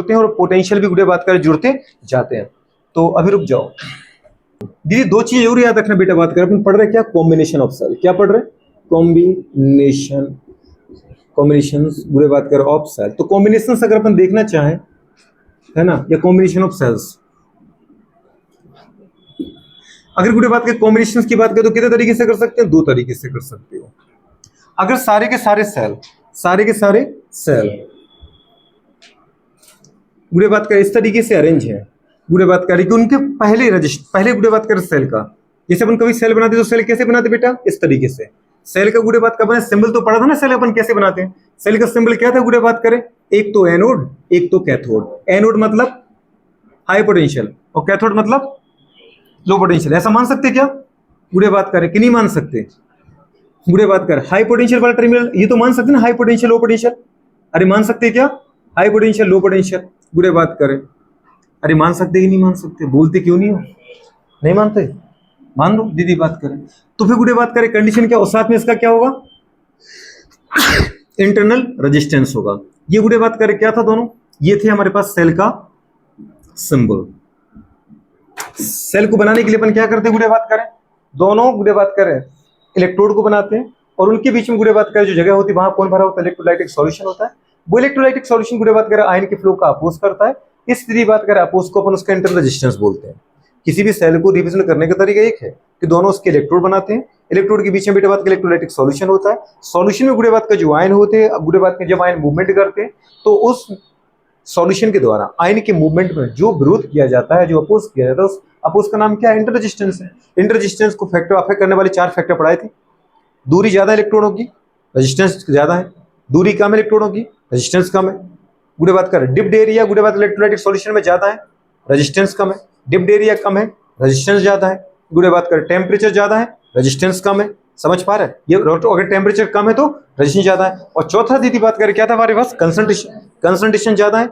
जुड़ते हैं और पोटेंशियल भी गुड़े बात करें जुड़ते जाते हैं। तो अभी रुक जाओ दीदी, दो चीज जरूर याद रखना बेटा, बात करें अपन पढ़ रहे क्या, कॉम्बिनेशन ऑफ सेल, क्या पढ़ रहे, कॉम्बिनेशन गुड़े बात करें ऑफ सेल। तो कॉम्बिनेशन अगर अपन देखना चाहें है ना, या कॉम्बिनेशन ऑफ सेल्स, अगर गुड़े बात करें कॉम्बिनेशन की बात करें तो कितने तरीके से कर सकते हैं, दो तरीके से कर सकते हो। अगर सारे के सारे सेल गुड़े बात करें इस तरीके से अरेंज है, गुड़े बात करें कि उनके पहले गुड़े बात करें सेल का, जैसे अपन कभी सेल बनाते तो सेल कैसे बनाते बेटा, इस तरीके से। सेल का गुड़े बात का अपने सिंबल तो पढ़ा था ना, सेल अपन कैसे बनाते हैं। सेल का सिंबल क्या था गुड़े बात करें, एक तो एनोड एक तो कैथोड। एनोड मतलब हाई पोटेंशियल और कैथोड मतलब लो पोटेंशियल। ऐसा मान सकते क्या गुड़े बात करें कि नहीं मान सकते, गुड़े बात करें हाई पोटेंशियल वाला टर्मिनल ये तो मान सकते ना, हाई पोटेंशियल लो पोटेंशियल। अरे मान सकते क्या, हाई पोटेंशियल लो पोटेंशियल गुड़े बात करें। अरे मान सकते कि नहीं मान सकते, बोलते क्यों नहीं हो, नहीं मानते, मान लो दीदी बात करें। तो फिर गुड़े बात करें कंडीशन क्या, और साथ में इसका क्या होगा, इंटरनल रेजिस्टेंस होगा। ये गुड़े बात करें क्या था, दोनों ये थे हमारे पास सेल का सिंबल। सेल को बनाने के लिए अपन क्या करते हैं गुड़े बात करें, दोनों गुड़े बात करें इलेक्ट्रोड को बनाते हैं और उनके बीच में गुड़े बात करें जो जगह होती है वहां कौन भरा होता है, इलेक्ट्रोलाइटिक सॉल्यूशन होता है। वो इलेक्ट्रोलाइटिक सॉल्यूशन गुड़े बात करें आयन के फ्लो का अपोज करता है। इस तरीके बात करें अपोज को अपन उसका इंटरनल रेजिस्टेंस बोलते हैं। किसी भी सेल को रिप्रेजेंट करने का तरीका एक है कि दोनों उसके इलेक्ट्रोड बनाते हैं, इलेक्ट्रोड के बीच में गुड़े बात का इलेक्ट्रोलाइटिक सॉल्यूशन होता है। सॉल्यूशन में गुड़े बात का जो आयन होते हैं, गुड़े बात के जब आयन मूवमेंट करते हैं तो उस सॉल्यूशन के द्वारा आयन के मूवमेंट में जो विरोध किया जाता है, जो अपोज किया जाता है, उस अपोज का नाम क्या है, इंटर रेजिस्टेंस है। इंटर रेजिस्टेंस को फैक्टर अफेक्ट करने वाले 4 फैक्टर पढ़ाए थे। दूरी ज्यादा इलेक्ट्रॉनों की, रेजिस्टेंस ज्यादा है, दूरी कम इलेक्ट्रॉनों की, रेजिस्टेंस कम है। गुड़े बात कर डिप्ड एरिया गुड़े बात इलेक्ट्रोलाइटिक सॉल्यूशन में ज्यादा है, रेजिस्टेंस कम है। डिप्ड एरिया कम है, रेजिस्टेंस ज्यादा है। गुड़े बात कर टेम्परेचर ज्यादा है, रेजिस्टेंस कम है। समझ पा रहे हैं, ये अगर टेम्परेचर कम है तो रेजिस्टेंस ज्यादा है। और चौथा दीदी बात करें क्या था हमारे पास, कंसंट्रेशन ज्यादा है,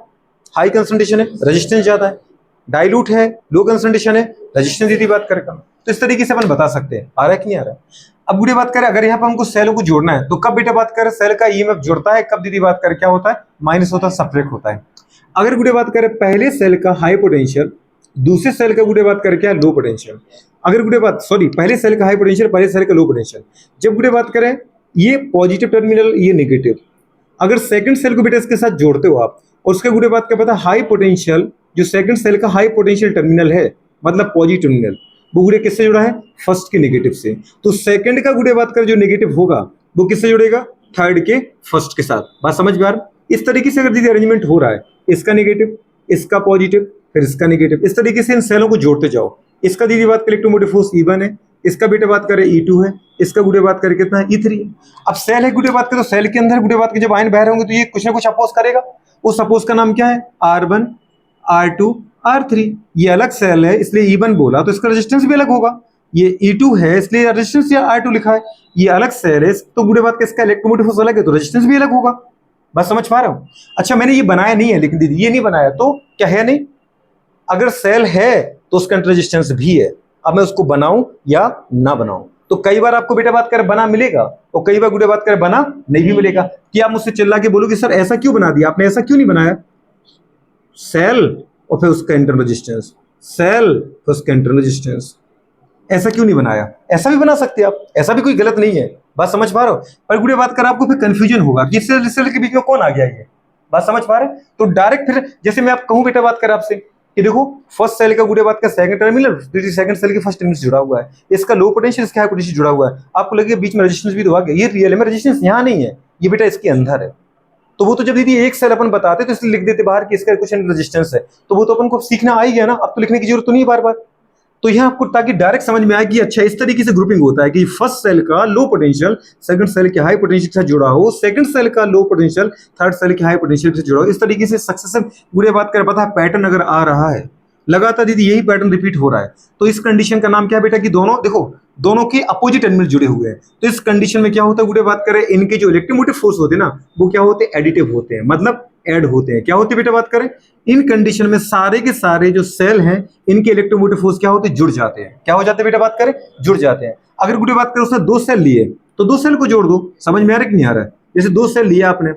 हाई कंसंट्रेशन है, रेजिस्टेंस ज्यादा है। डाइल्यूट है, लो कंसंट्रेशन है, रेजिस्टेंस दीदी बात करें कम। तो इस तरीके से अपन बता सकते हैं, आ रहा है कि नहीं आ रहा है। अब गुड़े बात करें अगर यहाँ पर हमको सेलों को जोड़ना है तो कब बेटा बात करें सेल का ईएमएफ जुड़ता है, कब दीदी बात करें क्या होता है, माइनस होता है, सब्ट्रैक्ट होता है। अगर गुड़े बात करें पहले सेल का हाई पोटेंशियल, दूसरे सेल का गुड़े बात करें क्या है, लो पोटेंशियल। अगर गुड़े बात पहले सेल का हाई पोटेंशियल, पहले सेल का लो पोटेंशियल। जब गुड़े बात करें ये पॉजिटिव टर्मिनल, ये नेगेटिव, अगर सेकंड सेल को बेटा इसके साथ जोड़ते हो आप और उसके गुड़े बात क्या पता, हाई पोटेंशियल जो सेकंड सेल का हाई पोटेंशियल टर्मिनल है मतलब पॉजिटिव टर्मिनल, वो गुड़े किससे जुड़ा है, फर्स्ट के नेगेटिव से। तो सेकंड का गुड़े बात कर जो नेगेटिव होगा वो किससे जुड़ेगा, थर्ड के फर्स्ट के साथ। बात समझ में आ रहा, इस तरीके से अगर दीदी अरेंजमेंट हो रहा है, इसका नेगेटिव, इसका पॉजिटिव, फिर इसका नेगेटिव, इस तरीके से इन सेलों को जोड़ते जाओ। इसका दीदी बात कर इलेक्ट्रोमोटिव फोर्स E1 है, इसका बेटे बात करें E2 है, इसका गुड़े बात करें कितना है, E3 है। अब सेल है गुड़े बात करें तो सेल के अंदर गुड़े बात के जब आयन बह रहे होंगे तो ये कुछ ना कुछ अपोज करेगा। उस अपोज का नाम क्या है, R1 R2 R3। ये अलग सेल है इसलिए E1 बोला तो इसका रेजिस्टेंस भी अलग होगा। ये E2 है इसलिए रेजिस्टेंस या R2 लिखा है। ये अलग सेल है तो गुड़े बात का इसका इलेक्ट्रोमोटिव फोर्स अलग है तो रेजिस्टेंस भी अलग होगा। बस समझ पा रहे हो। अच्छा मैंने ये बनाया नहीं है, लेकिन दीदी ये नहीं बनाया तो क्या है, नहीं अगर सेल है तो उसका रेजिस्टेंस भी है। अब मैं उसको बनाऊं या ना बनाऊं, तो कई बार आपको बेटा बात कर बना मिलेगा और कई बार गुड़े बात कर बना नहीं भी मिलेगा। कि आप मुझसे चिल्ला के बोलोगे सर ऐसा क्यों बना दिया आपने, ऐसा क्यों नहीं बनाया, सेल और फिर उसका इंटरनल रेजिस्टेंस, सेल फिर उसका इंटरनल रेजिस्टेंस, ऐसा क्यों नहीं बनाया। ऐसा भी बना सकते आप, ऐसा भी कोई गलत नहीं है। बात समझ पा रहे हो। पर गुड़े बात कर आपको फिर कंफ्यूजन होगा कि सेल के बीच में कौन आ गया ये, बात समझ पा रहे। तो डायरेक्ट फिर जैसे मैं आप कहूं बेटा बात कर आपसे कि देखो फर्स्ट सेल का गुड़े बात का सेकंड टर्मिनल सेकंड सेल के फर्स्ट टर्मिनल से जुड़ा हुआ है, इसका लो पोटेंशियल इसका हाई पोटेंशियल जुड़ा हुआ है। आपको लगेगा बीच में रेजिस्टेंस भी तो आ गया, ये रियल में रेजिस्टेंस यहाँ नहीं है, ये बेटा इसके अंदर है। तो वो तो जब दीदी एक सेल अपन बताते तो इसलिए लिख देते बाहर कि इसका कुछ रेजिस्टेंस है, तो वो तो अपन को सीखना आ ही गया ना, अब तो लिखने की जरूरत तो नहीं बार बार। तो यहाँ आपको ताकि डायरेक्ट समझ में आए कि अच्छा इस तरीके से ग्रुपिंग होता है कि फर्स्ट सेल का लो पोटेंशियल सेकंड सेल के हाई पोटेंशियल के साथ जुड़ा हो, सेकंड सेल का लो पोटेंशियल थर्ड सेल के हाई पोटेंशियल से जुड़ा हो। इस तरीके से सक्सेसिव गुड़े बात कर पता है पैटर्न अगर आ रहा है लगातार दीदी यही पैटर्न रिपीट हो रहा है, तो इस कंडीशन का नाम क्या है बेटा कि दोनों देखो दोनों के अपोजिट टर्मिनल जुड़े हुए हैं। तो इस कंडीशन में क्या होता है गुड़े बात करें इनके जो इलेक्ट्रोमोटिव फोर्स होते हैं ना वो क्या होते हैं, एडिटिव होते हैं, मतलब ऐड होते हैं। क्या होते हैं बेटा बात करें, इन कंडीशन में सारे के सारे जो सेल हैं इनके इलेक्ट्रोमोटिव फोर्स क्या होते हैं, जुड़ जाते हैं। क्या हो जाते हैं बेटा बात करें, जुड़ जाते हैं। अगर गुड़े बात करें उसने 2 सेल लिए तो 2 सेल को जोड़ दो, समझ में आ रहा है कि नहीं आ रहा है। जैसे 2 सेल लिया आपने,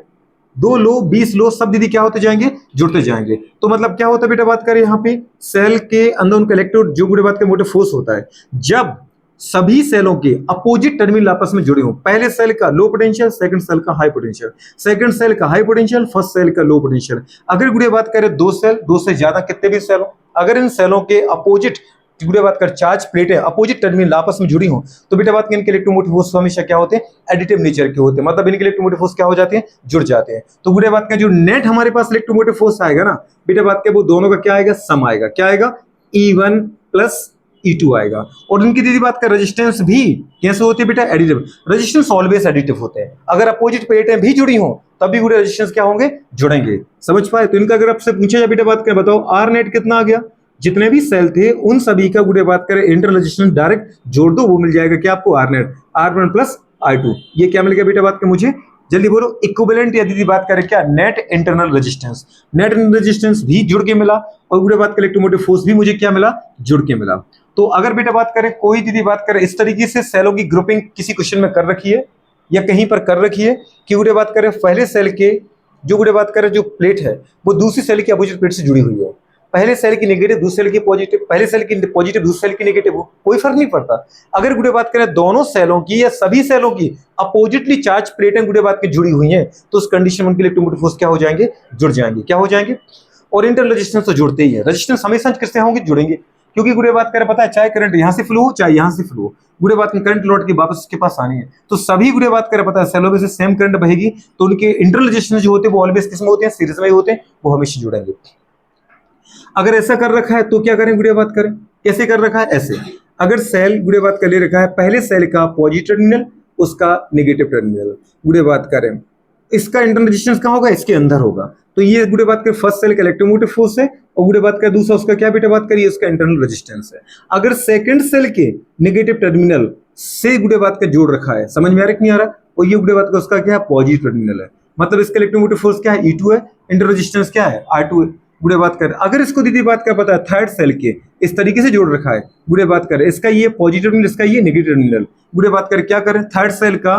दो लो 20 लो सब दीदी क्या होते जाएंगे, जुड़ते जाएंगे। तो मतलब क्या होता है बेटा बात करें यहाँ पे, सेल के अंदर उनका इलेक्ट्रोड जो गुड़े बात के मोटिव फोर्स होता है, जब सभी सेलों के अपोजिट टर्मिनल आपस में जुड़े हों। पहले सेल का लो पोटेंशियल, सेकंड सेल का हाई पोटेंशियल, सेकंड सेल का हाई पोटेंशियल, फर्स्ट सेल का लो पोटेंशियल। अगर गुड़े बात करें दो सेल, दो से ज्यादा कितने भी सेल हो, अगर इन सेलों के अपोजिट गुड़े बात कर चार्ज प्लेटें अपोजिट टर्मिनल आपस में जुड़ी हो, तो बेटा बात इनके इलेक्ट्रोमोटिव फोर्स हमेशा क्या होते हैं, एडिटिव नेचर के होते हैं। मतलब इनके इलेक्ट्रोमोटिव फोर्स क्या हो जाते हैं, जुड़ जाते हैं। तो गुड़े बात का जो नेट हमारे पास इलेक्ट्रोमोटिव फोर्स आएगा ना बेटा बात के, वो दोनों का क्या आएगा, सम आएगा। क्या आएगा, E1 प्लस E2 आएगा। और इनकी दीदी बात कर रेजिस्टेंस भी कैसे होती है बेटा, एडिटिव। रेजिस्टेंस ऑलवेज एडिटिव होते हैं। अगर अपोजिट प्लेटें भी जुड़ी हों तभी गुड़े रेजिस्टेंस क्या होंगे, जुड़ेंगे। समझ पाए। तो इनका अगर आपसे पूछा जाए बेटा बात करें, बताओ आर नेट कितना आ गया, जितने भी सेल थे उन सभी का गुड़े बात करें इंटर रेजिस्टेंस डायरेक्ट जोड़ दो, वो मिल जाएगा क्या आपको, are net, R1 plus R2। ये क्या मिल गया बेटा बात करें मुझे, जल्दी बोलो, इक्विवेलेंट या दीदी बात करें क्या, net internal resistance. Net internal resistance भी जुड़ के मिला और गुड़े बात करें इलेक्ट्रोमोटिव फोर्स भी मुझे क्या मिला, जुड़ के मिला। तो अगर बेटा बात करें कोई दीदी बात करें इस तरीके से सेलों की ग्रुपिंग किसी क्वेश्चन में कर रखी है या कहीं पर कर रखी है कि गुड़े बात करें पहले सेल के जो गुड़े बात करें जो प्लेट है वो दूसरी सेल की अपोजिट प्लेट से जुड़ी हुई है, पहले सेल की नेगेटिव दूसरे सेल की पॉजिटिव, पहले सेल की पॉजिटिव दूसरे सेल की नेगेटिव हो, कोई फर्क नहीं पड़ता। अगर गुड़े बात करें दोनों सेलों की या सभी सेलों की अपोजिटली चार्ज प्लेटें गुड़े बात की जुड़ी हुई हैं, तो उस कंडीशन में उनके इलेक्ट्रोमोटिव फोर्स क्या हो जाएंगे, जुड़ जाएंगे। क्या हो जाएंगे, और इंटरनल रेजिस्टेंस तो जुड़ते ही है। रेजिस्टेंस हमेशा किससे होंगे, जुड़ेंगे। क्योंकि गुड़े बात करें पता है, चाहे करंट यहां से फ्लो हो चाहे यहां से फ्लो हो, गुड़े बात में करंट लौट के वापस उसके पास आनी है। तो सभी गुड़े बात करें पता है सेलों में से सेम करंट बहेगी, तो उनके इंटरनल रेजिस्टेंस जो होते हैं वो ऑलवेज किसमें होते हैं, सीरीज में ही होते हैं, वो हमेशा जुड़ेंगे। अगर ऐसा कर रखा है तो क्या करें गुड़े बात करें, कैसे कर रखा है, ऐसे। अगर सेल गुड़े बात कर ले रखा है पहले सेल का पॉजिटिव टर्मिनल उसका नेगेटिव टर्मिनल, गुड़े बात करें इसका इंटरनल रेजिस्टेंस कहाँ होगा, इसके अंदर होगा। तो ये गुड़े बात कर फर्स्ट सेल का इलेक्ट्रोमोटिव फोर्स है और गुड़े बात कर दूसरा उसका क्या बेटा बात करिए, उसका इंटरनल रेजिस्टेंस है। अगर सेकंड सेल के नेगेटिव टर्मिनल से गुड़े बात का जोड़ रखा है, समझ में आ रहा है कि नहीं आ रहा, और ये गुड़े बात का उसका क्या है, पॉजिटिव टर्मिनल है। मतलब इसका इलेक्ट्रोमोटिव फोर्स क्या है, E2 है, इंटरनल रेजिस्टेंस क्या है, R2 है। गुड़े बात कर अगर इसको दीदी बात का पता है थर्ड सेल के इस तरीके से जोड़ रखा है, गुड़े बात कर इसका ये पॉजिटिव टर्मिनल इसका ये नेगेटिव टर्मिनल, गुड़े बात कर क्या करें, थर्ड सेल का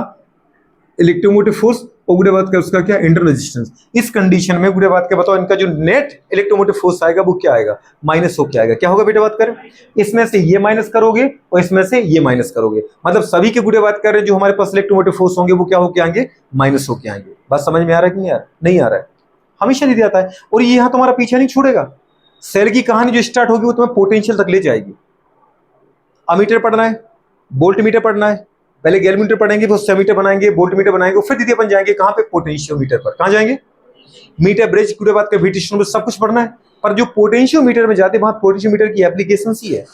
इलेक्ट्रोमोटिव फोर्स और गुड़े बात कर उसका क्या, इंटरनल रेजिस्टेंस। इस कंडीशन में गुड़े बात के बताओ इनका जो नेट इलेक्ट्रोमोटिव फोर्स आएगा वो क्या आएगा, माइनस होके आएगा। क्या होगा बेटा बात करें, इसमें से ये माइनस करोगे और इसमें से ये माइनस करोगे, मतलब सभी के गुड़े बात कर रहे हैं जो हमारे पास इलेक्ट्रोमोटिव फोर्स होंगे वो क्या होके आएंगे, माइनस होके आएंगे। बात समझ में आ रहा है कि नहीं आ रहा, नहीं आ रहा है, हमेशा नहीं आता है। और ये यहां तुम्हारा पीछा नहीं छोड़ेगा, सेल की कहानी जो स्टार्ट होगी वो तुम्हें पोटेंशियल तक ले जाएगी। अमीटर पढ़ना है, वोल्ट मीटर पढ़ना है, पहले गैल्वेनोमीटर पढ़ेंगे, फिर सेमीटर बनाएंगे, वोल्ट मीटर बनाएंगे, फिर दीदी अपन जाएंगे कहां पे, पोटेंशियोमीटर पर। कहां जाएंगे, मीटर ब्रिज पूरे बात का वीटी सब कुछ पढ़ना है। पर जो पोटेंशियोमीटर में जाते वहां पोटेंशियोमीटर की एप्लीकेशन ही है।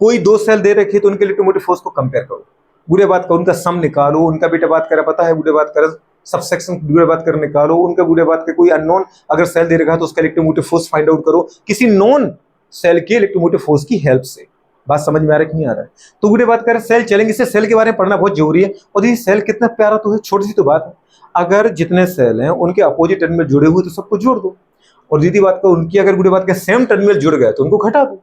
कोई दो सेल दे रखे तो उनके इलेक्ट्रोमोटिव फोर्स को कंपेयर करो, बुरे बात का उनका सम निकालो, उनका बेटा बात करा पता है, बुरे बात कर सबसेक्शन बुरे बात कर निकालो, उनका बुरे बात का कोई अननोन अगर सेल दे रखा है तो उसका इलेक्ट्रोमोटिव फोर्स फाइंड आउट करो किसी नॉन सेल के इलेक्ट्रोमोटिव फोर्स की हेल्प से। बात समझ में आ रहा है कि नहीं आ रहा है। तो बुरे बात करें सेल चलेंगे, इससे सेल के बारे में पढ़ना बहुत जरूरी है। और ये सेल कितना प्यारा तो है, छोटी सी तो बात है। अगर जितने सेल हैं उनके अपोजिट टर्मिनल जुड़े हुए तो सबको जोड़ दो, और दीदी बात का उनकी अगर बुरे बात का सेम टर्मिनल जुड़ गए तो उनको घटा दो।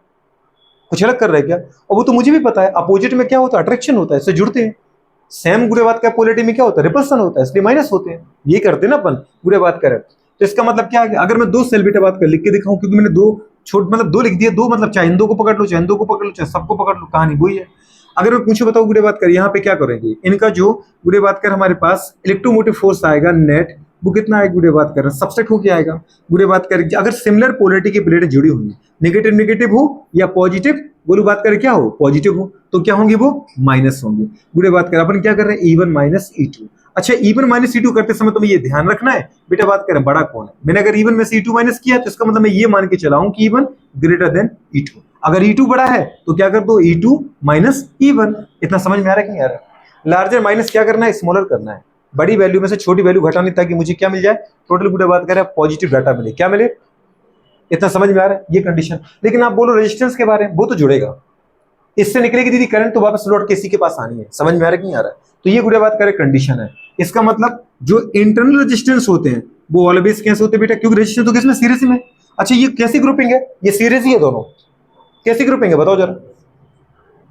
कुछ अलग कर रहे हैं क्या, और वो तो मुझे भी पता है। अपोजिट में क्या होता है, अट्रैक्शन होता है, इससे जुड़ते हैं। सेम बुरे बात का पोलैरिटी में क्या होता है, रिपल्सन होता है, इसलिए माइनस होते हैं। ये करते हैं ना अपन बुरे बात करें। तो इसका मतलब क्या है, अगर मैं दो सेल बेटा बात कर लिख के दिखाऊं, क्योंकि मैंने दो छोट मतलब दो लिख दिए, दो मतलब चाहे इन दो को पकड़ लो, चाहे इन दो को पकड़ लो, चाहे सबको पकड़ लो, कहानी वही है। अगर मैं पूछूं बताओ बुरे बात कर यहाँ पे क्या करेंगे, इनका जो बुरे बात कर हमारे पास इलेक्ट्रोमोटिव फोर्स आएगा नेट, वो कितना आएगा बुरे बात कर, सबसेट होके आएगा। बुरे बात कर अगर सिमिलर पोलैरिटी की प्लेटें जुड़ी हुई, नेगेटिव नेगेटिव हो या पॉजिटिव बुरे बात कर क्या हो, पॉजिटिव हो, तो क्या होंगे वो माइनस होंगे। बुरे बात कर अपन क्या कर रहे हैं, E1 माइनस E2। अच्छा E1 माइनस E2 करते समय तुम्हें ये ध्यान रखना है बेटा बात करें बड़ा कौन है। मैंने अगर E1 में से E2 माइनस किया तो इसका मतलब मैं ये मान के चला हूं कि E1 ग्रेटर देन E2। अगर E2 बड़ा है तो क्या कर दो, E2 माइनस E1। इतना समझ में आ रहा है कि नहीं आ रहा है। लार्जर माइनस क्या करना है, स्मॉलर करना है, बड़ी वैल्यू में से छोटी वैल्यू घटानी, ताकि मुझे क्या मिल जाए, टोटल बुरे बात करें पॉजिटिव डाटा मिले, क्या मिले। इतना समझ में आ रहा है ये कंडीशन। लेकिन आप बोलो रेजिस्टेंस के बारे में, वो तो जुड़ेगा, इससे निकलेगी दीदी करंट तो वापस लौट के इसी के पास आनी है। समझ में आ रहा है कि नहीं आ रहा है। तो ये गुड़े बात करें कंडीशन है। इसका मतलब जो इंटरनल रेजिस्टेंस होते हैं वो ऑलवेज कैसे होते हैं बेटा, क्योंकि रेजिस्टेंस तो किसमें, सीरीज में। अच्छा ये कैसी ग्रुपिंग है, ये सीरीज ही है दोनों, कैसी ग्रुपिंग है बताओ जरा।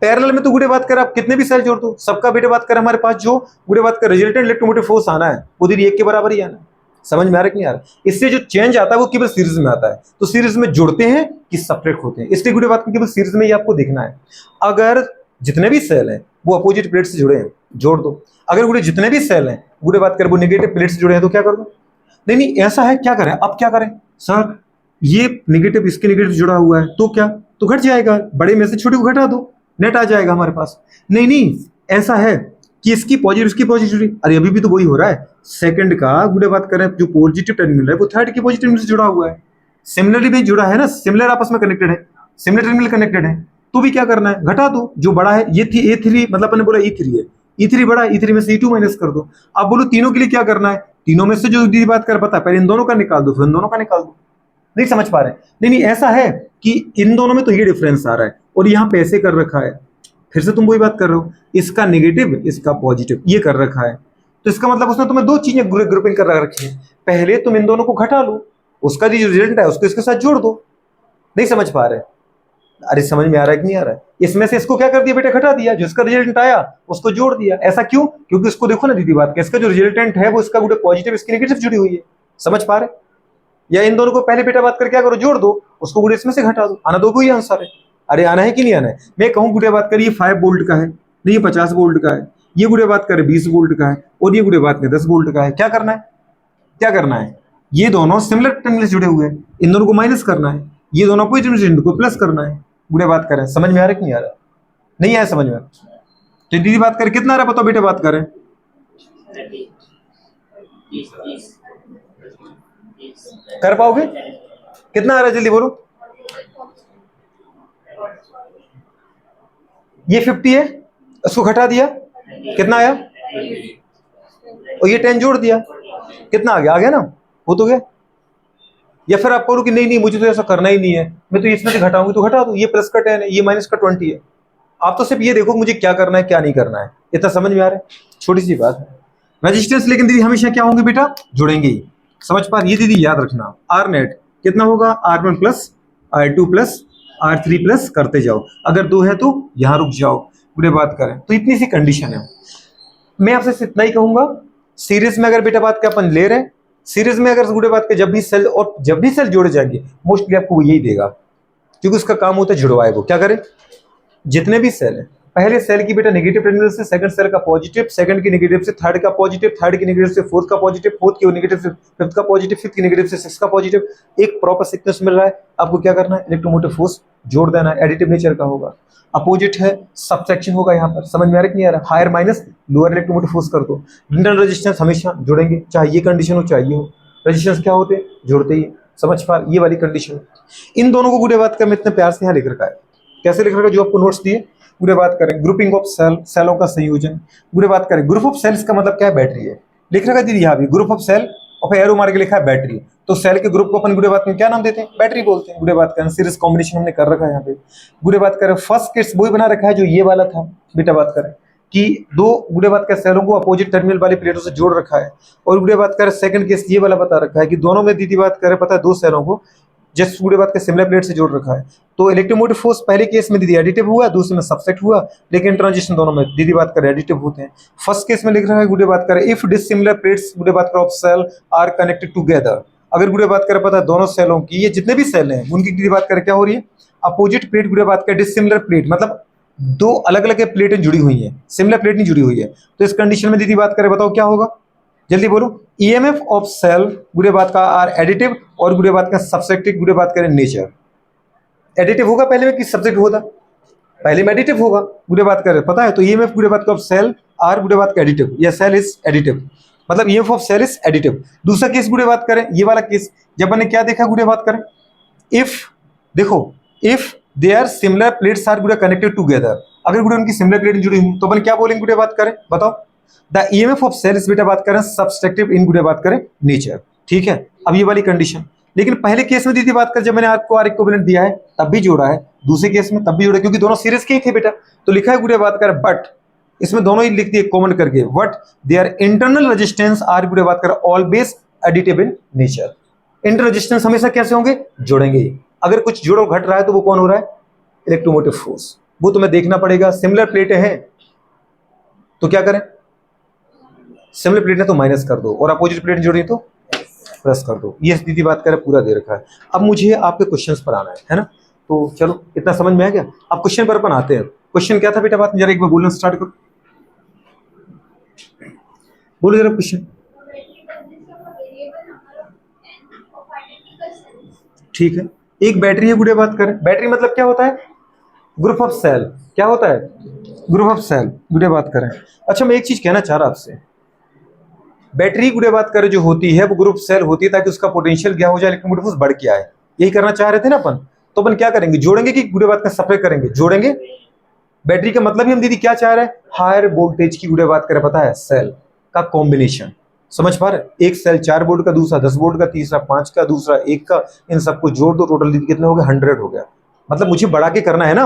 पैरेलल में तो गुड़े बात कर आप कितने भी सेल जोड़ दो, सबका बेटे बात कर हमारे पास जो गुड़े बात कर रिजल्टेंट इलेक्ट्रोमोटिव फोर्स आना है वो दीदी एक के बराबर ही आना है। समझ में आ रहा है कि नहीं आ रहा? इससे जो चेंज आता है वो केवल सीरीज में आता है। तो सीरीज में जुड़ते हैं कि सब्ट्रैक्ट होते हैं, इसलिए गुड बात केवल सीरीज में ही आपको देखना है। अगर जितने भी सेल हैं वो अपोजिट प्लेट से जुड़े हैं, जोड़ दो। अगर गुड़े जितने भी सेल हैं गुड बात कर वो नेगेटिव प्लेट से जुड़े हैं तो क्या कर दो? नहीं नहीं, ऐसा है, क्या करें? अब क्या करें सर? ये नेगेटिव इसके नेगेटिव जुड़ा हुआ है तो क्या, तो घट जाएगा, बड़े में से छोटे को घटा दो, नेट आ जाएगा हमारे पास। नहीं नहीं, ऐसा है कि इसकी पॉजिटिव इसकी पॉजिटिव, अरे अभी भी तो वही हो रहा है। सेकंड का गुडे बात करें जो पॉजिटिव टर्मिनल है वो थर्ड की पॉजिटिव से जुड़ा हुआ है, सिमिलरली भी जुड़ा है ना, सिमिलर आपस में कनेक्टेड है, सिमिलर टर्मिनल कनेक्टेड है। तो भी क्या करना है, घटा दो, जो बड़ा है ये थी A3, मतलब अपने बोला E3 है, E3 बड़ा है, E3 में से E2 माइनस कर दो। अब बोलो तीनों के लिए क्या करना है, तीनों में से जो दी बात कर पता है पहले इन दोनों का निकाल दो फिर इन दोनों का निकाल दो। नहीं समझ पा रहे? नहीं नहीं, ऐसा है कि इन दोनों में तो ये डिफरेंस आ रहा है और यहाँ पे ऐसे कर रखा है, फिर से तुम वही बात कर रहे हो, इसका नेगेटिव इसका पॉजिटिव ये कर रखा है। तो इसका मतलब उसने तुम्हें दो चीजें ग्रुपिंग कर रखी है, पहले तुम इन दोनों को घटा लो, उसका जो रिजल्ट है उसको इसके साथ जोड़ दो। नहीं समझ पा रहे? अरे समझ में आ रहा है कि नहीं आ रहा है? इसमें से इसको क्या कर दिया बेटा, घटा दिया, जो इसका रिजल्टेंट आया उसको जोड़ दिया। ऐसा क्यों? क्योंकि इसको देखो ना दीदी बात, इसका जो रिजल्टेंट है वो इसका पॉजिटिव इसकी नेगेटिव जुड़ी हुई है। समझ पा रहे? या इन दोनों को पहले बेटा बात कर क्या करो, जोड़ दो, उसको गुड़े इसमें से घटा दो, आना दो कोई आंसर है। अरे आना है कि नहीं आना है? मैं कहूँ गुड़े बात कर ये 5 वोल्ट का है, नहीं ये 50 वोल्ट का है, ये गुड़े बात करे 20 वोल्ट का है और ये गुड़े बात करे 10 वोल्ट का है। क्या करना है, क्या करना है? ये दोनों सिमिलर टर्मिनल से जुड़े हुए हैं, इन दोनों को माइनस करना है, ये दोनों पॉजिटिव को प्लस करना है। गुड़े बात करें, समझ में आ रहा है कि नहीं आ रहा? नहीं आया समझ में? तो दीदी बात करें कितना आ रहा है बताओ बेटे, बात करें कर पाओगे? कितना आ रहा है जल्दी बोलो। ये 50 है, उसको घटा दिया, कितना आया? और ये 10 जोड़ दिया, कितना आ गया? आ गया ना, हो तो गया। या फिर आप बोलो कि नहीं नहीं मुझे तो ऐसा करना ही नहीं है, मैं तो इसमें से घटाऊंगी, तो घटा दो, ये प्लस का 10 है ये माइनस का 20 है। आप तो सिर्फ ये देखो मुझे क्या करना है क्या नहीं करना है, इतना समझ में आ रहा है? छोटी सी बात है। रजिस्टेंस लेकिन दीदी हमेशा क्या होंगे बेटा, जुड़ेंगे ही। समझ पा रही? ये दीदी याद रखना, आर नेट कितना होगा, R1 plus R2 plus R3 plus करते जाओ, अगर 2 है तो यहां रुक जाओ। पूरे बात करें तो इतनी सी कंडीशन है। मैं आपसे इतना ही कहूंगा, सीरीज में अगर बेटा बात के अपन ले रहे हैं, सीरीज में अगर गुड़े बात के जब भी सेल जोड़े जाएंगे मोस्टली आपको वो यही देगा, क्योंकि उसका काम होता है जुड़वाए को। क्या करे, जितने भी सेल है, पहले सेल की बेटा नेगेटिव टर्मिनल से सेकंड सेल का पॉजिटिव, सेकंड की नेगेटिव से थर्ड का पॉजिटिव, थर्ड की नेगेटिव से फोर्थ का पॉजिटिव, फोर्थ की नेगेटिव से फिफ्थ का पॉजिटिव, फिफ्थ की नेगेटिव से सिक्स्थ का पॉजिटिव। एक प्रॉपर सीक्वेंस मिल रहा है, आपको क्या करना है, इलेक्ट्रोमोटिव फोर्स जोड़ देना है, एडिटिव नेचर का होगा। अपोजिट है, सबसेक्शन होगा यहाँ पर। समझ में आ रहा है कि नहीं आ रहा? Higher minus lower electromotive force कर दो। इंटरनल रेजिस्टेंस हमेशा जुड़ेंगे, चाहे ये कंडीशन हो चाहे ये हो, रेजिस्टेंस क्या होते हैं, जुड़ते ही। समझ पा, ये वाली कंडीशन। इन दोनों को गुड़े बात कर मैं इतने प्यार से यहाँ लिख रखा है, कैसे लिख रखा है, जो आपको नोट्स दिए। गुड़े बात करें ग्रुपिंग ऑफ सेल, सेलों का संयोजन। गुड़े बात करें ग्रुप ऑफ सेल्स का मतलब क्या है, बैटरी है। लिख रखा है दीदी यहाँ भी, ग्रुप ऑफ सेल और एरो मार के लिखा है बैटरी। तो सेल के ग्रुप को अपन गुड़े बात में क्या नाम देते हैं, बैटरी बोलते हैं। गुड़े बात करें सीरीज कॉम्बिनेशन हमने कर रखा है यहाँ पे। गुड़े बात करें फर्स्ट केस वही बना रखा है जो ये वाला था। बेटा बात करें कि दो गुड़े बात करें सेलों को अपोजिट टर्मिनल वाली प्लेटों से जोड़ रखा है, और गुड़े बात करें सेकंड केस ये वाला बता रखा है कि दोनों में दीदी बात करें पता है दो सेलों को जस्ट गुड़े बात के सिमिलर प्लेट से जोड़ रखा है। तो इलेक्ट्रोमोटिव फोर्स पहले केस में दीदी एडिटिव हुआ, दूसरे में सबसेक्ट हुआ, लेकिन ट्रांजिशन दोनों में दीदी बात करें एडिटिव होते हैं। फर्स्ट केस में लिख रहा है गुड़े बात करें इफ डिसिमिलर प्लेट्स गुड़े बात करें of cell are connected together. अगर गुड़े बात करें पता है दोनों सेलों की, ये जितने भी सेल हैं उनकी दीदी बात करें क्या हो रही है, अपोजिट प्लेट गुड़े बात करें डिसिमिलर प्लेट, मतलब दो अलग अलग प्लेटें जुड़ी हुई हैं, सिमिलर प्लेट नहीं जुड़ी हुई है। तो इस कंडीशन में दीदी बात करें बताओ क्या होगा, जल्दी बोलो। ईएमएफ ऑफ सेल गुड़े बात का आर एडिटिव और गुड़े बात का सबसेक्टिव गुड़े बात करें नेचर। एडिटिव होगा पहले में कि सब्जेक्ट होगा, पहले में एडिटिव होगा। गुड़े बात करें पता है, तो ईएमएफ गुड़े बात का ऑफ सेल आर गुड़े बात का एडिटिव, या सेल इज एडिटिव, मतलब EMF of cell is additive. दूसरा केस गुड़े बात करें ये वाला केस, जब मैंने क्या देखा गुड़े बात करें, इफ देखो if they are similar plates are गुड़े कनेक्टेड टुगेदर, अगर गुड़े उनकी सिमिलर प्लेट जुड़ी हुई तो अपन क्या बोलेंगे गुड़े बात करें बताओ, the EMF of cell is बेटा बात करें सबस्ट्रक्टिव इन गुड़े बात करें नेचर। ठीक है, अब ये वाली कंडीशन। लेकिन पहले केस में दीदी बात कर जब मैंने आपको आर इक्विवेलेंट दिया है तब भी जोड़ा है, दूसरे केस में तब भी जोड़ा, क्योंकि दोनों सीरीज के ही थे बेटा। तो लिखा है गुड़े बात कर बट, इसमें दोनों ही लिख दिए कॉमन करके, what their internal resistance R गुड़े बात कर always additive in nature. Inter resistance हमेशा कैसे होंगे, जोड़ेंगे ही। अगर कुछ जोड़ो घट रहा है तो वो कौन हो रहा है, इलेक्ट्रोमोटिव फोर्स, वो तुम्हें देखना पड़ेगा। सिमिलर प्लेटें हैं तो क्या करें, सिमिलर प्लेट है तो माइनस कर दो, और अपोजिट प्लेट जुड़ी तो प्रेस कर दो। ये दीदी बात करे पूरा दे रखा है। अब मुझे आपके क्वेश्चंस पर आना है ना। तो चलो इतना समझ में आ गया। अब क्वेश्चन पर अपन आते हैं। क्वेश्चन क्या था बेटा, बात जरा एक बार बोलना स्टार्ट करो, बोलो जरा क्वेश्चन। ठीक है, एक बैटरी है गुड़े बात करें। बैटरी मतलब क्या होता है, ग्रुप ऑफ सेल। क्या होता है, ग्रुप ऑफ सेल गुड़े बात करें। अच्छा मैं एक चीज कहना चाह रहा आपसे, बैटरी गुड़े बात करें जो होती है वो ग्रुप सेल होती है ताकि उसका पोटेंशियल क्या हो जाए, इलेक्ट्रोमोटिव फोर्स बढ़ के आए। यही करना चाह रहे थे ना अपन। तो अपन क्या करेंगे, जोड़ेंगे कि गुड़े बात का सेपरेट करेंगे, जोड़ेंगे। बैटरी का मतलब ही हम दीदी क्या चाह रहे हैं, हायर वोल्टेज की गुड़े बात करें, पता है सेल का कॉम्बिनेशन। समझ पा रहे, एक सेल 4 वोल्ट का, दूसरा 10 वोल्ट का, तीसरा 5 का, दूसरा 1 का, इन सबको जोड़ दो, टोटल दीदी कितने हो गए, 100 हो गया। मतलब मुझे बढ़ा के करना है ना,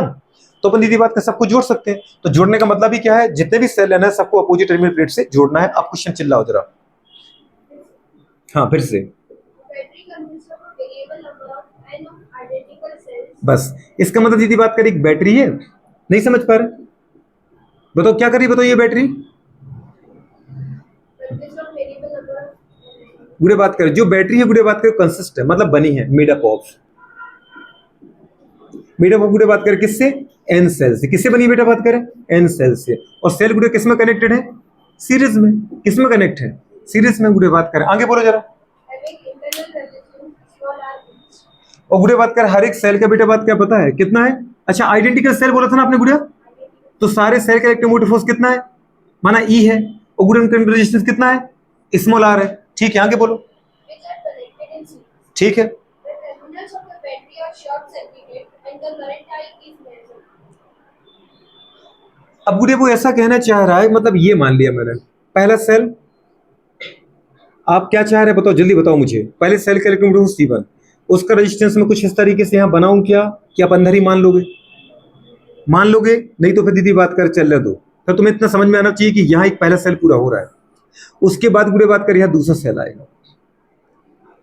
तो अपन दीदी बात का सबको जोड़ सकते हैं। तो जोड़ने का मतलब ही क्या है, जितने भी सेल है ना सबको अपोजिट टर्मिनल प्लेट से जोड़ना है। अब क्वेश्चन चिल्लाओ जरा, हाँ फिर से। बस इसका मतलब दीदी बात करें, एक बैटरी है, नहीं समझ पा रहे, बताओ क्या करी, बताओ ये बैटरी गुड़े बात करें, जो बैटरी है गुड़े बात करें कंसिस्ट है, मतलब बनी है, made up of, made up of गुड़े बात करें किससे, एन सेल से। किससे बनी बेटा बात करें, एन सेल से। और सेल गुड़े किस में कनेक्टेड है, सीरीज में। किस में कनेक्ट है, सीरीज में गुड़े बात करें। आगे बोलो जरा। और गुड़े बात कर हर एक सेल का बेटा बात क्या पता है कितना है, अच्छा आइडेंटिकल सेल बोला था ना आपने गुड़िया, तो सारे सेल का इलेक्ट्रोमोटिव फोर्स कितना है, माना ई है, और गुड़े उनका रेजिस्टेंस कितना है, स्मॉल आर है। ठीक है आगे बोलो। ठीक है, अब गुड़िया वो ऐसा कहना चाह रहा है, मतलब ये मान लिया मैंने, पहला सेल आप क्या चाह रहे हैं बताओ, जल्दी बताओ मुझे। पहले सेल का इलेक्ट्रोमोटिव फोर्स C1, उसका रेजिस्टेंस में कुछ इस तरीके से यहां बनाऊं क्या, कि आप अंदर ही मान लोगे, मान लोगे, नहीं तो फिर दीदी बात कर चल दो। फिर तुम्हें इतना समझ में आना चाहिए कि यहाँ एक पहला सेल पूरा हो रहा है, उसके बाद गुड़े बात कर यहाँ दूसरा सेल आएगा,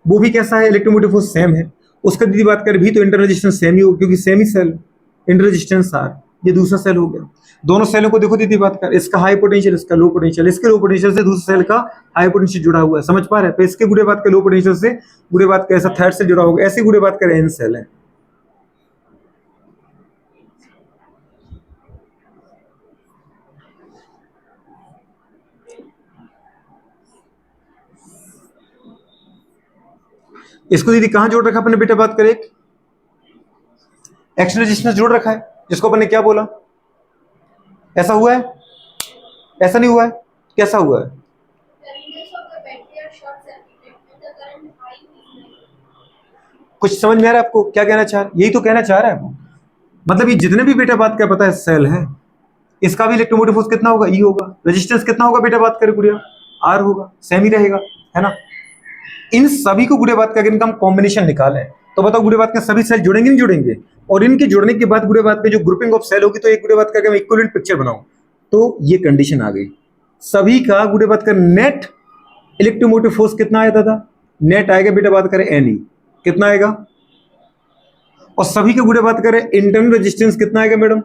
वो भी कैसा है, इलेक्ट्रोमोटिव फोर्स सेम है, उसका दीदी बात कर भी तो इंटर रेजिस्टेंस सेम ही हो, क्योंकि सेम ही सेल, इंटर रेजिस्टेंस आर, ये दूसरा सेल हो गया। दोनों सेलों को देखो दीदी बात कर, इसका हाई पोटेंशियल, इसका लो पोटेंशियल, इसके लो पोटेंशियल से दूसरे सेल का हाई पोटेंशियल जुड़ा हुआ है, समझ पा रहे हैं। तो इसके गुड़े बात कर लो पोटेंशियल से गुड़े बात का ऐसा थर्ड सेल जुड़ा होगा, ऐसे गुड़े बात कर एन सेल है। इसको दीदी कहां जोड़ रखा अपने बेटा बात करें, एक एक्स रेजिस्टेंस जोड़ रखा है, जिसको अपन ने क्या बोला, ऐसा हुआ है, ऐसा नहीं हुआ है, कैसा हुआ है, कुछ समझ में आ रहा है आपको क्या कहना चाह रहा है, यही तो कहना चाह रहा है वो। मतलब ये जितने भी बेटा बात क्या पता है सेल है, इसका भी इलेक्ट्रोमोटिव फोर्स कितना होगा, ई होगा, रेजिस्टेंस कितना होगा बेटा बात करें गुड़िया, आर होगा, सेम ही रहेगा, है ना। इन सभी को गुड़े बात का अगर इनका हम कॉम्बिनेशन निकालें तो बताओ गुड़े बात का सभी सेल जुड़ेंगे नहीं जुड़ेंगे, और इनके जुड़ने के बाद गुड़े बात में जो ग्रुपिंग ऑफ सेल होगी, तो एक गुड़े बात का मैं इक्विवेलेंट पिक्चर बनाऊं, तो ये कंडीशन आ गई, सभी का गुड़े बात का नेट इलेक्ट्रोमोटिव फोर्स कितना आया था, नेट आएगा बेटा बात करें एन ई, कितना आएगा, और सभी के गुड़े बात करें इंटरनल रेजिस्टेंस कितना आएगा मैडम,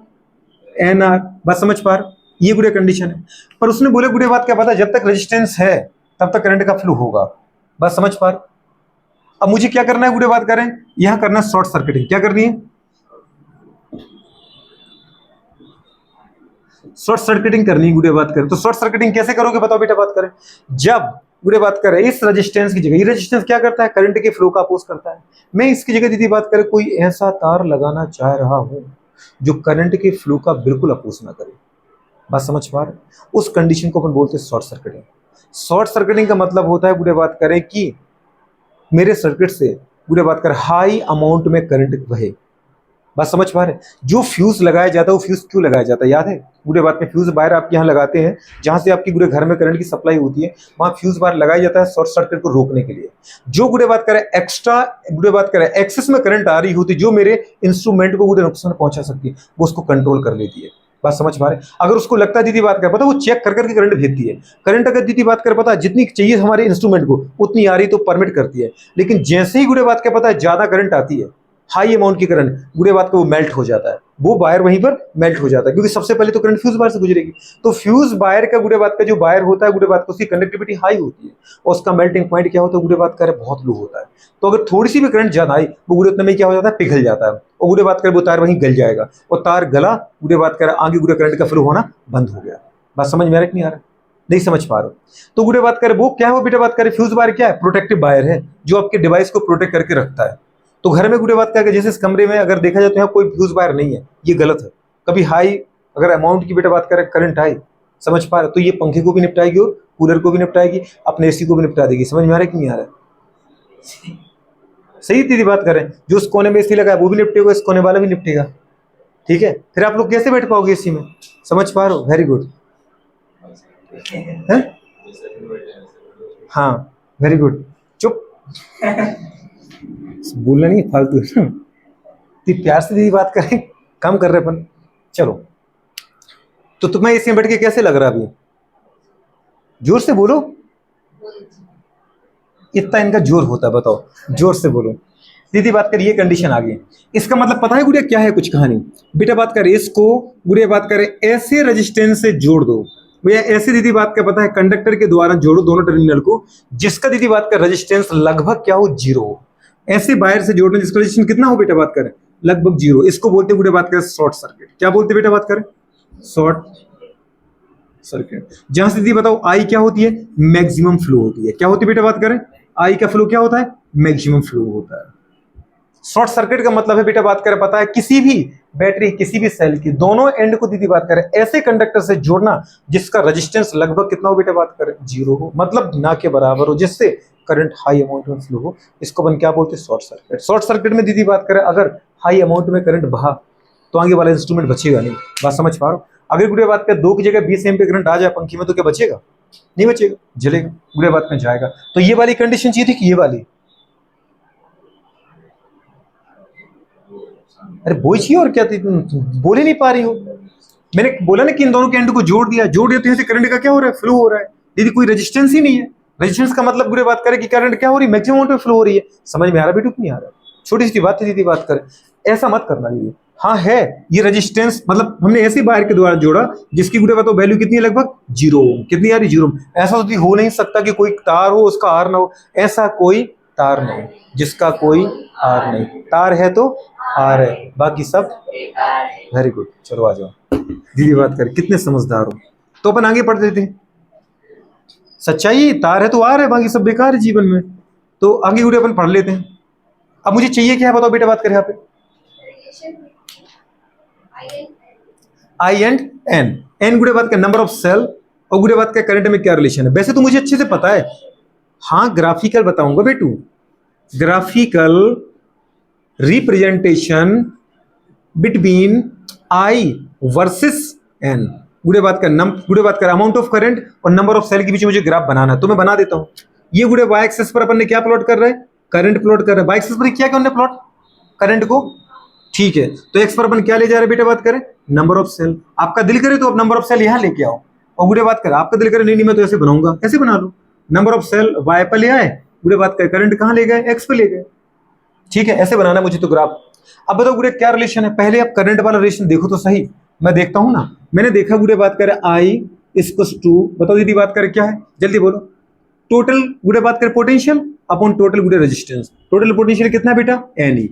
एन आर। बात समझ पा रहे, ये गुड़े कंडीशन है। पर उसने बोले गुड़े बात क्या पता, जब तक रेजिस्टेंस है तब तक करंट का फ्लो होगा। बात समझ पा रहे। अब मुझे क्या करना है गुड़े बात करें, यहां करना है शॉर्ट सर्किटिंग। क्या करनी है, शॉर्ट सर्किटिंग करनी है गुड़े बात करें। तो शॉर्ट सर्किटिंग कैसे करोगे बताओ बेटा बात करें, जब गुड़े बात करें इस रेजिस्टेंस की जगह, ये रेजिस्टेंस क्या करता है, करंट के फ्लो का अपोज करता है। मैं इसकी जगह दीदी बात करें कोई ऐसा तार लगाना चाह रहा हूं जो करंट के फ्लो का बिल्कुल अपोज ना करे। बात समझ पा रहे, उस कंडीशन को अपन बोलते हैं शॉर्ट सर्किटिंग। शॉर्ट सर्किटिंग का मतलब होता है गुड़े बात करें कि मेरे सर्किट से गुड़े बात कर हाई अमाउंट में करंट बहे। बात समझ पा रहे, जो फ्यूज लगाया जाता है वो फ्यूज क्यों लगाया जाता है याद है, गुड़े बात में फ्यूज बार आपके यहाँ लगाते हैं, जहां से आपकी गुड़े घर में करंट की सप्लाई होती है, वहां फ्यूज बार लगाया जाता है शॉर्ट सर्किट को रोकने के लिए। जो गुड़े बात करे एक्स्ट्रा गुड़े बात करे एक्सेस में करंट आ रही होती, जो मेरे इंस्ट्रूमेंट को गुड़े नुकसान पहुंचा सकती है, वो उसको कंट्रोल कर लेती है। बात समझ पा रहे, अगर उसको लगता है दीदी बात कर पता, वो चेक कर करके करंट भेजती है। करंट अगर दीदी बात कर पता जितनी चाहिए हमारे इंस्ट्रूमेंट को उतनी आ रही तो परमिट करती है, लेकिन जैसे ही गुड़े बात कर पता है ज्यादा करंट आती है हाई अमाउंट की करंट, गुड़े बात का वो मेल्ट हो जाता है, वो वायर वहीं पर मेल्ट हो जाता है, क्योंकि सबसे पहले तो करंट फ्यूज वायर से गुजरेगी। तो फ्यूज वायर का गुड़े बात का जो वायर होता है, गुड़े बात का उसकी कंडक्टिविटी हाई होती है और उसका मेल्टिंग पॉइंट क्या होता है, गुड़े बात का बहुत लो होता है। तो अगर थोड़ी सी भी करंट ज्यादा आई, वो गुड़े उतने में क्या हो जाता है, पिघल जाता है और गुड़े बात कर वो तार वहीं गल जाएगा, और तार गला, गुड़े बात कर आगे गुड़े करंट का फ्लो होना बंद हो गया। बात समझ में आ रहा है कि नहीं आ रहा? नहीं समझ पा रहे हो? तो गुड़े बात करें वो क्या है, वो बेटा बात करें फ्यूज वायर क्या है, प्रोटेक्टिव वायर है जो आपके डिवाइस को प्रोटेक्ट करके रखता है। तो घर में गुड़े बात करके जैसे इस कमरे में अगर देखा जाए तो यहाँ कोई फ्यूज वायर नहीं है, ये गलत है। कभी हाई अगर अमाउंट की बेटा बात करें करंट आई, समझ पा रहे हो, तो ये पंखे को भी निपटाएगी और कूलर को भी निपटाएगी, अपने एसी को भी निपटा देगी। समझ में आ रहा है कि नहीं आ रहा है? सही दीदी बात करें, जो उस कोने में एसी लगा है वो भी निपटेगा, इस कोने वाला भी निपटेगा। ठीक है, फिर आप लोग कैसे बैठ पाओगे एसी में? समझ पा रहे हो? Very good. हाँ वेरी गुड। चुप बोलना नहीं फालतू है ना, प्यार से दीदी बात करें, काम कर रहे अपन। चलो, तो तुम्हें एसी में बैठ के कैसे लग रहा अभी? जोर से बोलो, इतना इनका जोर होता है, बताओ जोर से बोलो। दीदी बात करिए, कंडीशन आ गई। इसका मतलब पता है गुड़िया क्या है, कुछ कहानी। बेटा बात करे इसको, गुड़िया बात करे ऐसे रेजिस्टेंस से जोड़ दो भैया, ऐसे दीदी बात का पता है कंडक्टर के द्वारा जोड़ो दोनों टर्मिनल को, जिसका दीदी बात का रेजिस्टेंस लगभग क्या हो, जीरो हो। ऐसे वायर से जोड़ना जिसका रेजिस्टेंस कितना हो बेटा बात करें, लगभग जीरो। इसको बोलते हैं बेटा बात करें शॉर्ट सर्किट। क्या बोलते हैं बेटा बात करें, शॉर्ट सर्किट। जहां से दीदी बताओ आई क्या होती है, मैक्सिमम फ्लो होती है। क्या होती है बेटा बात करें, आई का फ्लो क्या होता है, मैक्सिमम फ्लो होता है। शॉर्ट सर्किट का मतलब है बेटा बात करें पता है, किसी भी बैटरी किसी भी सेल की दोनों एंड को दीदी बात करें ऐसे कंडक्टर से जोड़ना जिसका रेजिस्टेंस लगभग कितना हो बेटा बात करें, जीरो हो, मतलब ना के बराबर हो, जिससे करंट हाई अमाउंट में फ्लो हो। इसको अपन क्या बोलते हैं, शॉर्ट सर्किट। शॉर्ट सर्किट में दीदी बात करें अगर हाई अमाउंट में करंट बहा तो आगे वाला इंस्ट्रूमेंट बचेगा नहीं। बात समझ पा रहे हो? अगर गुड़िया बात करें 2 की जगह 20 एम्पीयर करंट आ जाए पंखे में तो क्या बचेगा, नहीं बचेगा, जलेगा, गुड़िया बात में जाएगा। तो ये वाली कंडीशन चाहिए थी कि ये वाली, अरे बोझ ही और क्या थी, तुम बोल ही नहीं पा रही हो। मैंने बोला ना कि इन दोनों के एंड को जोड़ दिया, जोड़ दिया तो यहाँ से करंट का क्या हो रहा है, फ्लो हो रहा है। दीदी कोई रेजिस्टेंस ही नहीं है। रेजिस्टेंस का मतलब बुरे बात करें कि करंट क्या हो रही है, मैक्सिमम अमाउंट में फ्लो हो रही है। समझ में आ रहा बेटू कि नहीं आ रहा? छोटी सी बात है दीदी बात करें, ऐसा मत करना दीदी। हाँ है ये रेजिस्टेंस, मतलब हमने ऐसे वायर के द्वारा जोड़ा जिसकी गुड़े बताओ वैल्यू कितनी है, लगभग जीरो। कितनी आ रही, जीरो। ऐसा तो हो नहीं सकता कि कोई तार हो उसका आर ना हो, ऐसा कोई तार नहीं जिसका कोई आर नहीं। तार है तो आर है, बाकी सब वेरी गुड। चलो आ जाओ, दीदी बात कर, कितने समझदार हो। तो अपन आगे पढ़ देते हैं। सच्चाई तार है तो आर है, बाकी सब बेकार है जीवन में। तो आगे गुड़े अपन पढ़ लेते हैं। अब मुझे चाहिए क्या है बताओ बेटा बात करें यहाँ पे, आई एंड एन। एन गुड़े बात का नंबर ऑफ सेल और गुड़े बात का करंट में क्या रिलेशन है, वैसे तो मुझे अच्छे से पता है। हाँ ग्राफिकल बताऊंगा बेटू, graphical representation between I versus N. गुड़े बात का अमाउंट ऑफ करंट और नंबर ऑफ सेल के बीच मुझे ग्राफ बनाना है, तो मैं बना देता हूं। ये गुड़े वाई एक्सिस पर अपन ने क्या प्लॉट कर रहे हैं, करंट प्लॉट कर रहे हैं। वाई एक्सिस पर क्या हमने प्लॉट, करंट को, ठीक है। तो एक्स पर अपन क्या ले जा रहे हैं बेटा बात करें, नंबर ऑफ सेल। आपका दिल करे तो आप नंबर ऑफ सेल यहां लेके आओ, और गुड़े बात करें आपका दिल करे नहीं मैं तो ऐसे बनाऊंगा, ऐसे बना लो। नंबर ऑफ सेल वाई पर ले आए, गुड़े बात करें करंट कहां ले गए, एक्स पे ले गए। ठीक है, ऐसे बनाना मुझे तो ग्राफ। अब बताओ गुड़े क्या रिलेशन है, पहले आप करंट वाला रिलेशन देखो तो सही, मैं देखता हूं ना। मैंने देखा गुड़े बात करें आई इक्वल्स टू, बताओ दीदी बात करें क्या है, जल्दी बोलो। टोटल गुड़े बात करें पोटेंशियल अपॉन टोटल गुड़े रेजिस्टेंस। टोटल पोटेंशियल कितना है बेटा, एन ई,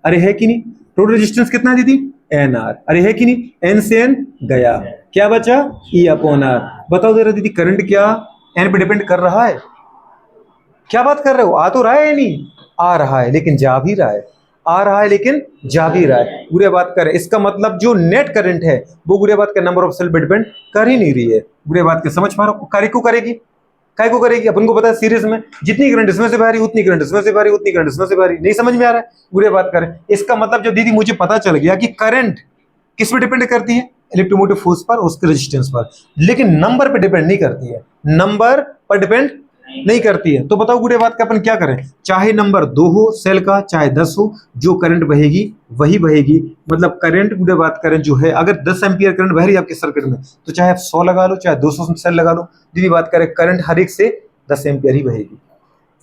अरे है कि नहीं। टोटल रेजिस्टेंस कितना है दीदी, एन आर, अरे है कि नहीं। एन से एन गया, क्या बचा, ई अपॉन आर। बताओ जरा दीदी करंट क्या एन पे डिपेंड कर रहा है, क्या बात कर रहे हो, आ तो रहा है नहीं, आ रहा है लेकिन जा भी रहा है, आ रहा है लेकिन जा भी रहा है। गुड़िया बात कर, इसका मतलब जो नेट करंट है वो गुड़िया बात का नंबर ऑफ सेल पे डिपेंड कर ही नहीं रही है। गुड़िया बात के समझ पा रहा हूं, कार्य को करेगी, काय को करेगी, अपन को पता है सीरीज में जितनी करंट इसमें से बाहरी उतनी करंट इसमें से बाहरी उतनी करंट इसमें से बाहरी। नहीं समझ में आ रहा है, गुड़िया बात करें। इसका मतलब जब दीदी मुझे पता चल गया कि करंट किस पे डिपेंड करती है, इलेक्ट्रोमोटिव फोर्स पर, उसके रेजिस्टेंस पर, लेकिन नंबर पे डिपेंड नहीं करती है, नंबर पर डिपेंड नहीं करती है। तो बताओ गुड़े बात का अपन क्या करें, चाहे नंबर 2 हो सेल का, चाहे 10 हो, जो करंट बहेगी वही बहेगी। मतलब करंट गुड़े बात करें जो है, अगर 10 एम्पियर करंट बह रही है आपके सर्किट में, तो चाहे आप 100 लगा लो, चाहे 200 सेल लगा लो, दीदी बात करें करंट हर एक से 10 एम्पियर ही बहेगी।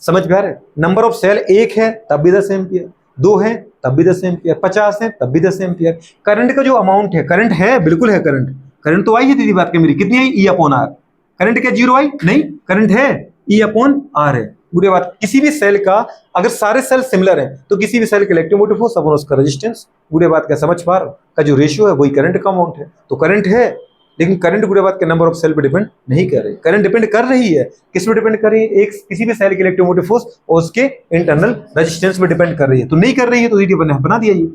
समझ में आ रहा है, नंबर ऑफ सेल 1 है तब भी 10 एम्पियर, 2 है तब भी 10 एम्पियर, 50 है तब भी 10 एम्पियर। करंट का जो अमाउंट है, करंट है, बिल्कुल है करंट, करंट तो आई है दीदी बात के मेरी, कितनी आई, E अपॉन आर। करंट क्या जीरो आई, नहीं, करंट है, E अपॉन आर है। बुरी बात, किसी भी सेल का अगर सारे सेल सिमिलर हैं तो किसी भी सेल का इलेक्ट्रोमोटिव फोर्स अपॉन उसका रेजिस्टेंस, बुरी बात का समझ पा रहे हो, का जो रेशियो है वही करंट का अमाउंट है। तो करंट है, लेकिन करंट बुरे बात के नंबर ऑफ सेल पे डिपेंड नहीं कर रही, करंट डिपेंड कर रही है, किस पे डिपेंड कर रही है, एक किसी भी सेल की इलेक्ट्रोमोटिव फोर्स और उसके इंटरनल रेजिस्टेंस पे डिपेंड कर रही है। तो नहीं कर रही है तो दीदी बना दिया ये।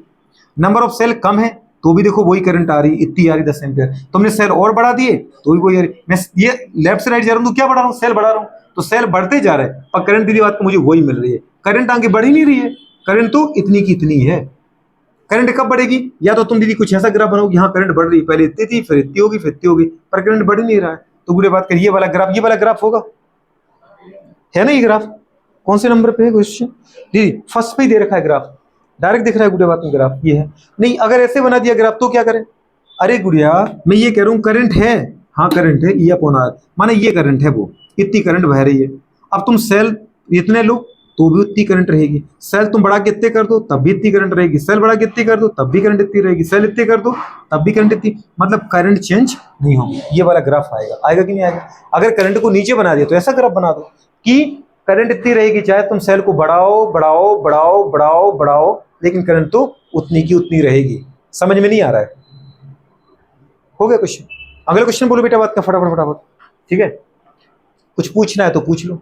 नंबर ऑफ सेल कम है तो भी देखो वही करंट आ रही, इतनी आ रही 10 एम्पियर। तुमने सेल और बढ़ा दिए तो भी वही आ रही। मैं ये लेफ्ट से राइट जा रहा हूँ तो क्या बढ़ा रहा हूँ, सेल बढ़ा रहा हूँ, तो सेल बढ़ते जा रहे हैं, पर करंट दीदी बात को मुझे वही मिल रही है, करंट आगे बढ़ ही नहीं रही है, करंट तो इतनी की इतनी है। करंट कब बढ़ेगी, या तो तुम दीदी कुछ ऐसा ग्राफ बनाओगे, हाँ करंट बढ़ रही है, पहले इतनी थी फिर इतनी होगी फिर इतनी होगी, पर करंट बढ़ ही नहीं रहा है। तो बुरे बात कर, ये वाला ग्राफ होगा, है ना ये ग्राफ, कौन से नंबर पे है क्वेश्चन दीदी, फर्स्ट पे ही दे रखा है ग्राफ, डायरेक्ट दिख रहा है गुड़िया बात में ग्राफ ये है। नहीं अगर ऐसे बना दिया ग्राफ तो क्या करें, अरे गुड़िया मैं ये कह रहा हूँ करंट है, हाँ करंट है, E अपॉन आर, माने ये करंट है, वो इतनी करंट बह रही है। अब तुम सेल इतने लो तो भी उतनी करंट रहेगी, सेल तुम बढ़ा के इतने कर दो तब भी इतनी करंट रहेगी, सेल बढ़ा के इतनी कर दो तब भी करंट इतनी रहेगी, सेल इतने कर दो तब भी करंट इतनी, मतलब करंट चेंज नहीं होगी। ये वाला ग्राफ आएगा, आएगा कि नहीं आएगा। अगर करंट को नीचे बना दिया तो ऐसा ग्राफ बना दो कि करंट इतनी रहेगी, चाहे तुम सेल को बढ़ाओ बढ़ाओ बढ़ाओ बढ़ाओ बढ़ाओ, लेकिन करंट तो उतनी की उतनी रहेगी। समझ में नहीं आ रहा है, हो गया क्वेश्चन। अगला क्वेश्चन बोलो बेटा बात का, फटाफट फटाफट, ठीक है, कुछ पूछना है तो पूछ लो।